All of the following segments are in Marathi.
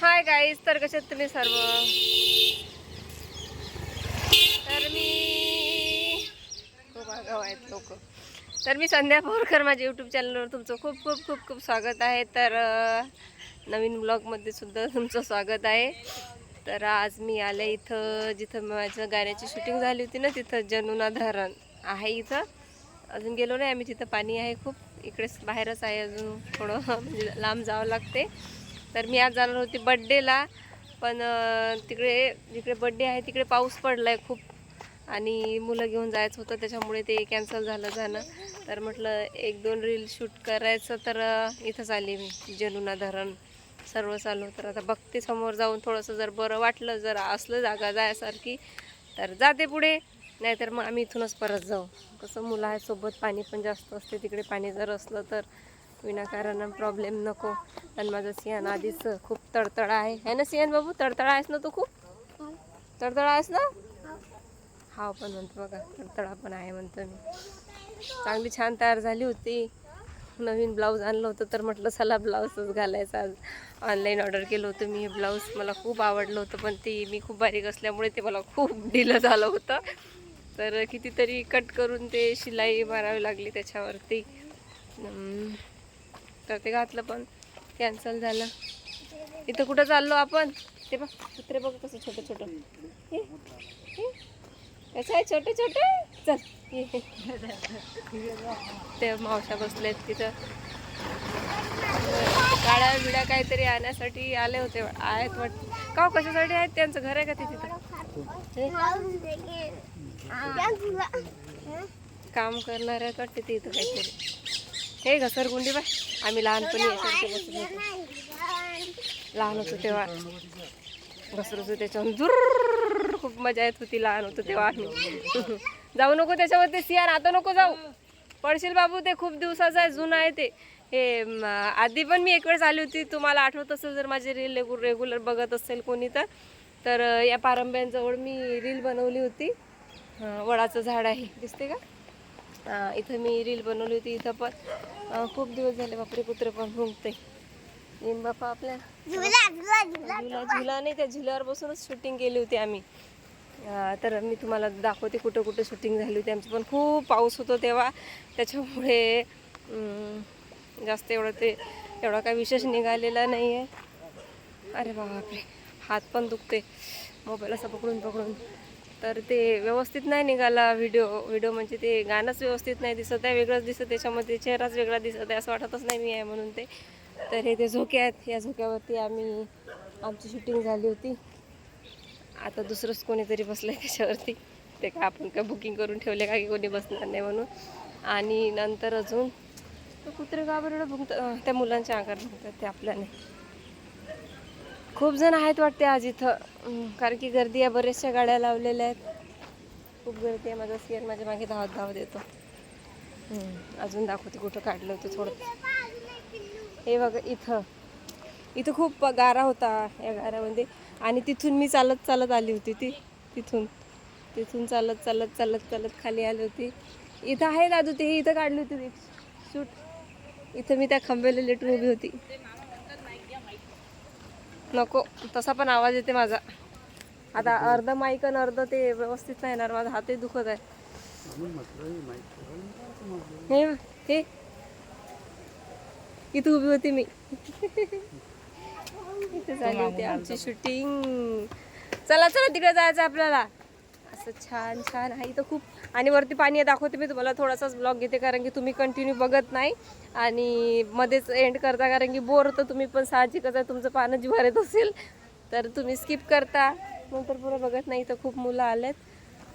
हाय गाईज, तर कशात तुम्ही सर्व. तर मी खूप आगाऊ आहेत लोक. तर मी संध्या बोरकर, माझ्या यूट्यूब चॅनलवर तुमचं खूप खूप खूप खूप स्वागत आहे. तर नवीन ब्लॉगमध्ये सुद्धा तुमचं स्वागत आहे. तर आज मी आले इथं जिथं माझं गाण्याची शूटिंग झाली होती ना, तिथं जनुना धरण आहे. इथं अजून गेलो नाही आम्ही. तिथं पाणी आहे खूप. इकडेच बाहेरच आहे, अजून थोडं म्हणजे लांब जावं लागते. तर मी आज जाणार होती बड्डेला, पण तिकडे जिकडे बड्डे आहे तिकडे पाऊस पडला आहे खूप आणि मुलं घेऊन जायचं होतं, त्याच्यामुळे ते कॅन्सल झालं जाणं. तर म्हटलं 1-2 रील शूट करायचं, तर इथंच आली मी. जनुना धरण सर्व चालू. तर आता बघते समोर जाऊन, थोडंसं जर बरं वाटलं, जर असलं जागा जायसारखी तर जाते पुढे, नाहीतर मग आम्ही इथूनच परत जाऊ. कसं मुलं आहे सोबत, पाणी पण जास्त असते तिकडे. पाणी जर असलं तर विनाकारण प्रॉब्लेम नको. आणि माझं सियान आधीच खूप तडतडा आहे ना सियान बाबू? तडतडा आहेस ना तू? खूप तडतडा आहेस ना? हा पण म्हणतो बघा, तडतडा पण आहे म्हणतो मी. चांगली छान तयार झाली होती. नवीन ब्लाऊज आणलं होतं, तर म्हटलं चला ब्लाऊजच घालायचा. आज ऑनलाईन ऑर्डर केलं होतं मी हे ब्लाऊज. मला खूप आवडलं होतं, पण ती मी खूप बारीक असल्यामुळे ते मला खूप ढिलं झालं होतं. तर कितीतरी कट करून ते शिलाई मारावी लागली त्याच्यावरती. तर ते घातलं पण कॅन्सल झालं. इथं कुठं चाललो आपण? ते बघ कुत्रे बघ कसं छोटं छोटं. कसं आहे छोटे छोटे. चल ते मावशा बसलेत तिथं. गाड्या बिड्या काहीतरी आणण्यासाठी आले होते, आहेत वाटतं. का कशासाठी आहेत? त्यांचं घर आहे का ते तिथं? काम करणार आहेत वाटते ते इथं काहीतरी. हे घसरगुंडी बाय. आम्ही लहानपणी यासारखे बसलो होतो. लहान होतो तेव्हा घसरत होतो त्याच्यावर. जुर खूप मजा येत होती लहान होतो तेव्हा आम्ही. जाऊ नको त्याच्यावरती सियान, आता नको जाऊ, पडशील बाबू. ते खूप दिवसाचं आहे, जुनं आहे ते. हे आधी पण मी एक वेळेस आली होती, तुम्हाला आठवत असेल जर माझे रील रेग्युलर बघत असेल कोणी तर या पारंब्यांजवळ मी रील बनवली होती. वडाचं झाड आहे, दिसते का? इथं मी रील बनवली होती. इथं पण खूप दिवस झाले. बापरे, कुत्रे पण भुंकते. येईन बापा आपल्या झुला नाही, त्या झुल्यावर बसूनच शूटिंग केली होती आम्ही. तर मी तुम्हाला दाखवते कुठं कुठं शूटिंग झाली होती आमची. पण खूप पाऊस होतो तेव्हा, त्याच्यामुळे जास्त एवढा काही विशेष निघालेला नाही आहे. अरे बापरे, हात पण दुखते मोबाईल असं पकडून पकडून. तर ते व्यवस्थित नाही निघाला व्हिडिओ म्हणजे ते गाणंच व्यवस्थित नाही दिसत आहे, वेगळंच दिसत. त्याच्यामध्ये चेहराच वेगळा दिसत आहे, असं वाटतच नाही मी आहे म्हणून ते. तर हे ते झोके आहेत, या झोक्यावरती आमची शूटिंग झाली होती. आता दुसरंच कोणीतरी बसलं आहे त्याच्यावरती. ते का आपण काय बुकिंग करून ठेवले का की कोणी बसणार नाही म्हणून. आणि नंतर अजून कुत्रे गाबरडं भुंकतात, त्या मुलांच्या अंगात भुंकतात ते आपल्याने. खूप जण आहेत वाटते आज इथं, कारण की गर्दी आहे. बऱ्याचशा गाड्या लावलेल्या आहेत, खूप गर्दी आहे. माझा सियान माझ्या मागे धावत येतो. अजून दाखवते कुठं काढलं होतं थोडं. हे बघा, इथं खूप गारा होता या गाऱ्यामध्ये. आणि तिथून मी चालत आली होती. तिथून चालत खाली आली होती. इथं आहे दादू, ते इथं काढली होती शूट. इथं मी त्या खांब्याला लेटून उभी होती. नको, तसा पण आवाज येते माझा. आता अर्ध माईक आणि अर्ध ते व्यवस्थित नाही येणार. माझा हातही दुखत आहे. हे इथं उभी होती मी. इथे झाली होती आमची शूटिंग. चला तिकडे जायचं आपल्याला. असं छान छान आहे इथं खूप. आणि वरती पाणी दाखवते मी तुम्हाला. थोडासाच ब्लॉग घेते, कारण की तुम्ही कंटिन्यू बघत नाही आणि मध्येच एंड करता, कारण की बोर होतं. तुम्ही पण साहजिकच आहे, तुमचं पानं जिव्हार येत असेल तर तुम्ही स्किप करता, नंतर पुढे बघत नाही. इथं खूप मुलं आलेत,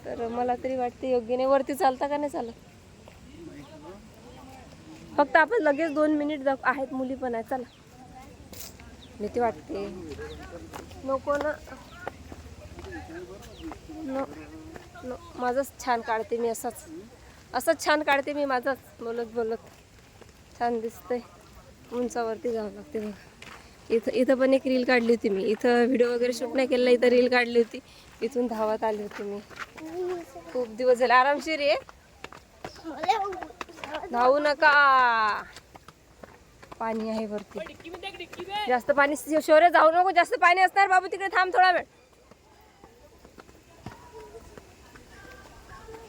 तर मला तरी वाटते योग्य नाही. वरती चालता का नाही चालत? फक्त आपण लगेच 2 मिनिट आहेत. मुली पण आहे. चला, भीती वाटते. नको ना. नो, माझंच छान काढते मी. असंच छान काढते मी, माझंच बोलत छान दिसतंय. उंचावरती जावं लागते बघा. इथं पण एक रील काढली होती मी. इथं व्हिडिओ वगैरे शूट नाही केला, इथं रील काढली होती. इथून धावत आली होती मी. खूप दिवस झाले. आरामशीर आहे, धावू नका. पाणी आहे वरती. जास्त पाणी शौर्य जाऊ नको, जास्त पाणी असणार बाबू, तिकडे थांब थोडा वेळ.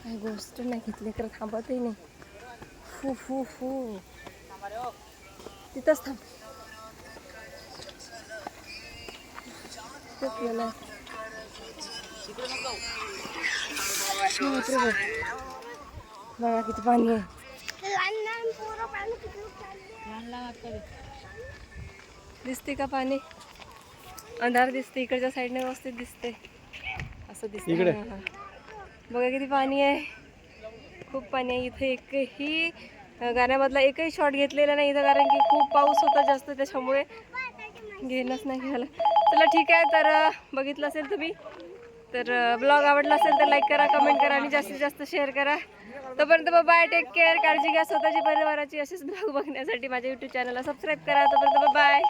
काही गोष्ट नाही घेतली तर थांबतही नाही. फू फू फू तिथंच थांब. बघा किती पाणी आहे. दिसते का पाणी? अंधार दिसते, इकडच्या साईडने व्यवस्थित दिसते, असं दिसते. बघा किती पाणी आहे, खूप पाणी आहे इथे. एकही गाण्यामधला एकही शॉट घेतलेला नाही इथं, कारण की खूप पाऊस होता जास्त, त्याच्यामुळे घेणंच नाही घ्यायला. चला ठीक आहे, तर बघितलं असेल तुम्ही तर ब्लॉग आवडला असेल तर लाईक करा, कमेंट करा आणि जास्तीत जास्त शेअर करा. तोपर्यंत बाय, टेक केअर, काळजी घ्या स्वतःची, परिवाराची. असेच ब्लॉग बघण्यासाठी माझ्या यूट्यूब चॅनलला सबस्क्राईब करा. तोपर्यंत बाय.